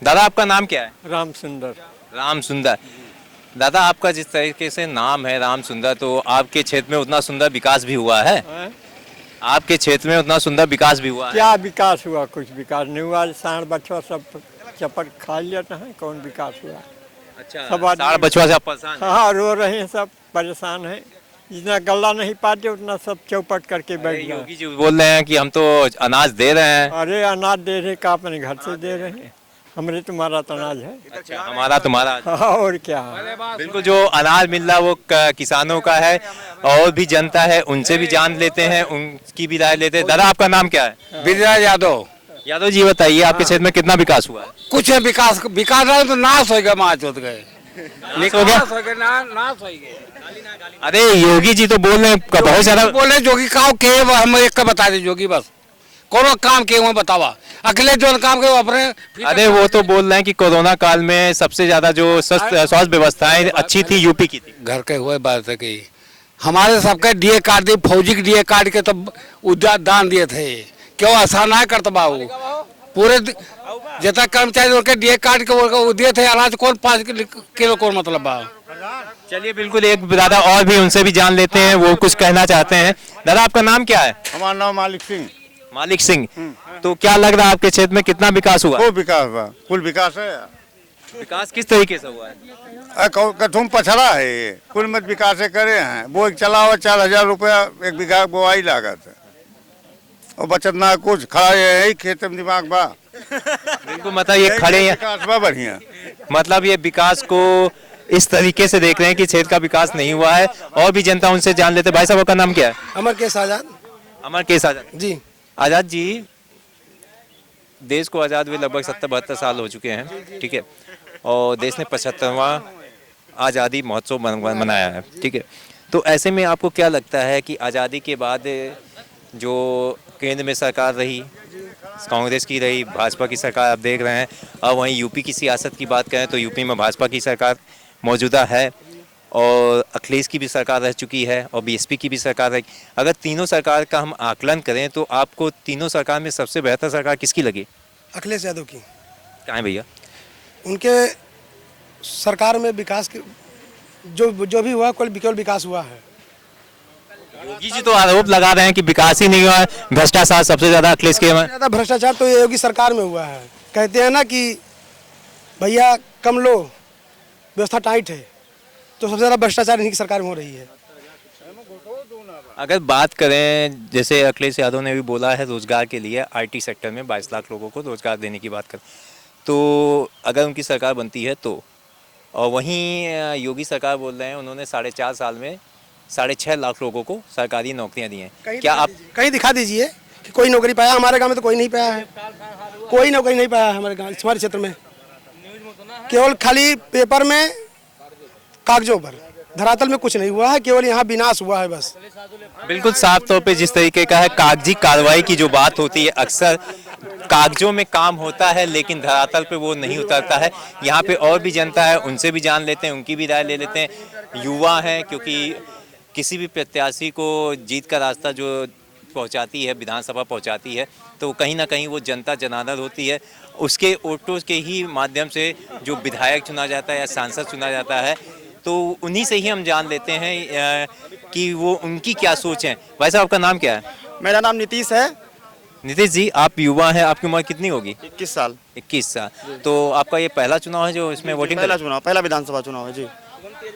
दादा आपका नाम क्या है? राम सुंदर। राम सुंदर। दादा आपका जिस तरीके से नाम है राम सुंदर, तो आपके क्षेत्र में उतना सुंदर विकास भी हुआ है? हैं? आपके क्षेत्र में उतना सुंदर विकास भी हुआ है? क्या विकास हुआ? कुछ विकास नहीं हुआ। सांड बछवा सब चपट खा लिया है, कौन विकास हुआ? अच्छा, सब आदमी- साढ़ बछुआ से आप परेशान हैं? हाँ, रो रहे हैं, सब परेशान हैं। जितना गला नहीं पाते उतना सब चौपट करके अरे बैठ गए। योगी जी बोल रहे हैं कि हम तो अनाज दे रहे हैं। अरे अनाज दे रहे का अपने घर से दे रहे हैं, हमरे तुम्हारा तो अनाज है। अच्छा, हमारा तुम्हारा। हाँ, और क्या? बिल्कुल, जो अनाज मिल रहा है वो किसानों का है, और भी जनता है उनसे भी जान लेते हैं, उनकी भी राय लेते हैं। दादा आपका नाम क्या है? विजय यादव। यादव जी बताइए, आपके क्षेत्र में कितना विकास हुआ है? कुछ है विकास विकास रहे तो नाश हो गया, माच होत गए, नाश हो गया? नाश हो गए, नाश हो गए। अरे योगी जी तो बोल रहे हैं बहुत ज्यादा। बोले जोगी का के हम एक का बता दे जोगी बस कोनो काम के हुए बतावा, अकेले जो काम के वो अपने। अरे वो तो बोल रहे हैं कि कोरोना काल में सबसे ज्यादा जो स्वास्थ्य व्यवस्थाएं अच्छी थी यूपी की थी। घर के हुए बात है कि हमारे सबके डीए कार्ड दिए, फौजी के डीए कार्ड के तो उद्या दान दिए थे, क्यों ऐसा ना करता बाबू? पूरे जितना कर्मचारी उनके डीए कार्ड के वो दिए थे, अनाज कौन 5 किलो कौन मतलब बा? चलिए बिल्कुल, एक दादा और भी उनसे भी जान लेते हैं, वो कुछ कहना चाहते हैं। दादा आपका नाम क्या है? हमारा नाम मालिक सिंह। मालिक सिंह। तो क्या लग रहा है आपके क्षेत्र में कितना विकास हुआ? खूब विकास हुआ, कुल विकास है। विकास किस तरीके से हुआ है? कथुम पछड़ा है ये, कुल मत विकास करे हैं। वो एक चला हुआ 4000 रुपया एक बीघा बोआई लागत है, और बचत ना कुछ। खड़ा है खेत में दिमाग बा। बिल्कुल, मतलब ये खड़े हैं, विकास बा बढ़िया। मतलब ये विकास को इस तरीके से देख रहे हैं कि क्षेत्र का विकास नहीं हुआ है। और भी जनता उनसे जान लेते हैं। भाई साहब आपका नाम क्या है? अमर केस आजाद अमर केस आजाद जी। आजाद जी, देश को आज़ाद हुए लगभग 70-72 साल हो चुके हैं, ठीक है, और देश ने 75वां आज़ादी महोत्सव मनाया है, ठीक है। तो ऐसे में आपको क्या लगता है कि आज़ादी के बाद जो केंद्र में सरकार रही, कांग्रेस की रही, भाजपा की सरकार आप देख रहे हैं, और वहीं यूपी की सियासत की बात करें तो यूपी में भाजपा की सरकार मौजूदा है, और अखिलेश की भी सरकार रह चुकी है, और बीएसपी की भी सरकार है। अगर तीनों सरकार का हम आकलन करें तो आपको तीनों सरकार में सबसे बेहतर सरकार किसकी लगी? अखिलेश यादव की। कहाँ है भैया? उनके सरकार में विकास के जो भी हुआ केवल विकास हुआ है। योगी जी तो आरोप लगा रहे हैं कि विकास ही नहीं हुआ है, भ्रष्टाचार सबसे ज्यादा अखिलेश के में। ज़्यादा भ्रष्टाचार तो ये योगी सरकार में हुआ है। कहते हैं ना कि भैया कम लो, व्यवस्था टाइट है, तो सबसे ज़्यादा भ्रष्टाचार इन्हीं की सरकार में हो रही है। अगर बात करें, जैसे अखिलेश यादव ने भी बोला है रोजगार के लिए आईटी सेक्टर में 22 लाख लोगों को रोजगार देने की बात करें, तो अगर उनकी सरकार बनती है तो, और वहीं योगी सरकार बोल रहे हैं उन्होंने 4.5 साल में 6.5 लाख लोगों को सरकारी नौकरियां दी हैं। क्या आप कहीं दिखा दीजिए कि कोई नौकरी पाया? हमारे गाँव में तो कोई नहीं पाया है, कोई नौकरी नहीं पाया है हमारे क्षेत्र में। केवल खाली पेपर में, कागजों पर, धरातल में कुछ नहीं हुआ है, केवल यहाँ विनाश हुआ है बस। बिल्कुल साफ तौर पे जिस तरीके का है कागजी कार्रवाई की जो बात होती है, अक्सर कागजों में काम होता है लेकिन धरातल पे वो नहीं उतरता है। यहाँ पे और भी जनता है, उनसे भी जान लेते हैं, उनकी भी राय ले लेते हैं। युवा हैं, क्योंकि किसी भी प्रत्याशी को जीत का रास्ता जो पहुँचाती है, विधानसभा पहुँचाती है, तो कहीं ना कहीं वो जनता जनार्दन होती है। उसके वोटों के ही माध्यम से जो विधायक चुना जाता है या सांसद चुना जाता है, तो उन्हीं से ही हम जान लेते हैं कि वो उनकी क्या सोच है। भाई साहब आपका नाम क्या है? मेरा नाम नीतीश है। नीतीश जी, आप युवा हैं, आपकी उम्र कितनी होगी? 21 साल। 21 साल। तो आपका ये पहला चुनाव है जो इसमें वोटिंग पहला विधानसभा चुनाव है जी।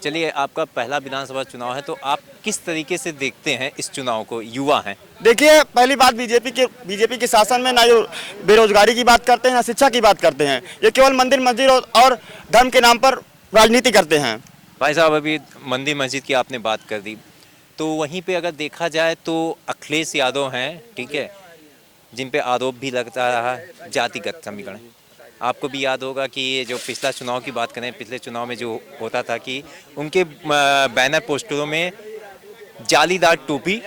चलिए, आपका पहला विधानसभा चुनाव है, तो आप किस तरीके से देखते हैं इस चुनाव को? युवा हैं। देखिए, पहली बात बीजेपी के शासन में ना जो बेरोजगारी की बात करते हैं ना शिक्षा की बात करते हैं। ये केवल मंदिर मस्जिद और धर्म के नाम पर राजनीति करते हैं। भाई साहब, अभी मंदिर मस्जिद की आपने बात कर दी, तो वहीं पे अगर देखा जाए तो अखिलेश यादव हैं, ठीक है, जिन पे आरोप भी लगता रहा जातिगत समीकरण। आपको भी याद होगा कि ये जो पिछला चुनाव की बात करें, पिछले चुनाव में जो होता था कि उनके बैनर पोस्टरों में जालीदार टोपी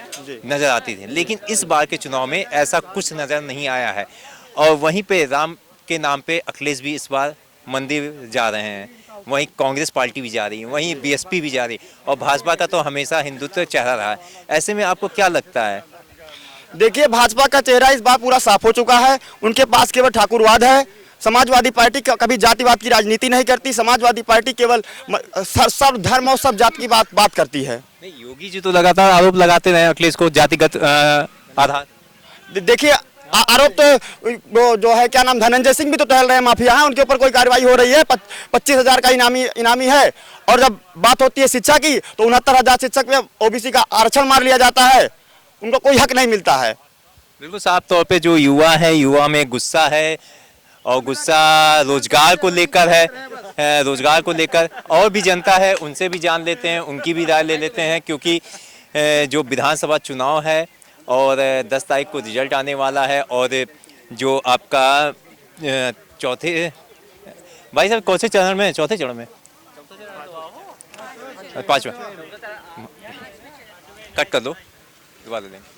नज़र आती थी, लेकिन इस बार के चुनाव में ऐसा कुछ नज़र नहीं आया है। और वहीं पे राम के नाम पे अखिलेश भी इस बार मंदिर जा रहे हैं, वहीं कांग्रेस पार्टी भी जा रही है, वहीं बीएसपी भी जा रही है, और भाजपा का तो हमेशा हिंदुत्व चेहरा रहा है। ऐसे में आपको क्या लगता है? देखिए, भाजपा का चेहरा इस बार पूरा साफ हो चुका है। उनके पास केवल ठाकुरवाद है, समाजवादी पार्टी कभी जातिवाद की राजनीति नहीं करती। समाजवादी पार्टी केवल सब धर्म और सब जाति की बात करती है। नहीं, योगी जी तो लगातार आरोप लगाते रहे अखिलेश को जातिगत आधार। देखिए आरोप तो वो जो है क्या नाम धनंजय सिंह भी तो टहल रहे हैं, माफिया हैं, उनके ऊपर कोई कार्रवाई हो रही है। 25,000 का इनामी है। और जब बात होती है शिक्षा की तो 69,000 शिक्षक में ओबीसी का आरक्षण मार लिया जाता है, उनको कोई हक नहीं मिलता है। बिल्कुल साफ तौर पे जो युवा है, युवा में गुस्सा है और गुस्सा रोजगार को लेकर है। रोजगार को लेकर और भी जनता है, उनसे भी जान लेते हैं, उनकी भी राय ले लेते हैं, क्योंकि जो विधानसभा चुनाव है और 10 तारीख को रिजल्ट आने वाला है। और जो आपका चौथे, भाई साहब कौन से चरण में? चौथे चरण में, पांचवा कट कर दो, दोबारा देंगे।